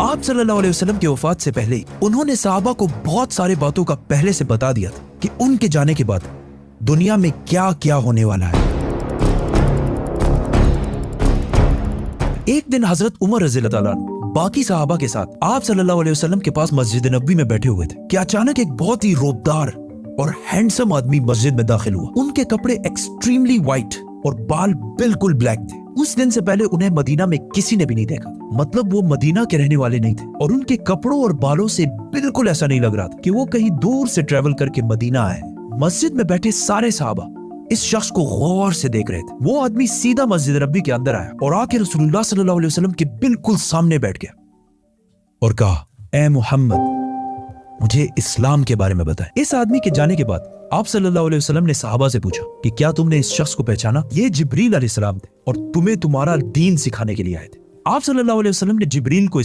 आप सल्लल्लाहु अलैहि वसल्लम की वफात से पहले उन्होंने सहाबा को बहुत सारी बातों का पहले से बता दिया था कि उनके जाने के बाद दुनिया में क्या क्या होने वाला है। एक दिन हजरत उमर रज़ियल्लाहु ताला अन्हु बाकी सहाबा के साथ आप सल्लल्लाहु अलैहि वसल्लम के पास मस्जिद नबवी में बैठे हुए थे कि अचानक एक बहुत ही रोबदार और हैंडसम आदमी मस्जिद में दाखिल हुआ। उनके कपड़े एक्सट्रीमली व्हाइट और बाल बिल्कुल ब्लैक थे। उस दिन से पहले उन्हें मदीना में किसी ने भी नहीं देखा, मतलब वो मदीना के रहने वाले नहीं थे और उनके कपड़ों और बालों से बिल्कुल ऐसा नहीं लग रहा था कि वो कहीं दूर से ट्रेवल करके मदीना आए। मस्जिद में बैठे सारे सहाबा इस शख्स को गौर से देख रहे थे। वो आदमी सीधा मस्जिद नबवी के अंदर आया और आके रसूलुल्लाह सल्लल्लाहु अलैहि वसल्लम के बिल्कुल सामने बैठ गया और कहा, ए मोहम्मद, मुझे इस्लाम के बारे में बताएं। इस आदमी के जाने के बाद आप सल्लल्लाहु अलैहि वसल्लम ने सहाबा से पूछा कि क्या तुमने इस शख्स को पहचाना? ये जिब्रील अलैहिस्सलाम थे और तुम्हें तुम्हारा दीन सिखाने के लिए आए थे। आप सल्लल्लाहु अलैहि वसल्लम ने जिब्रील को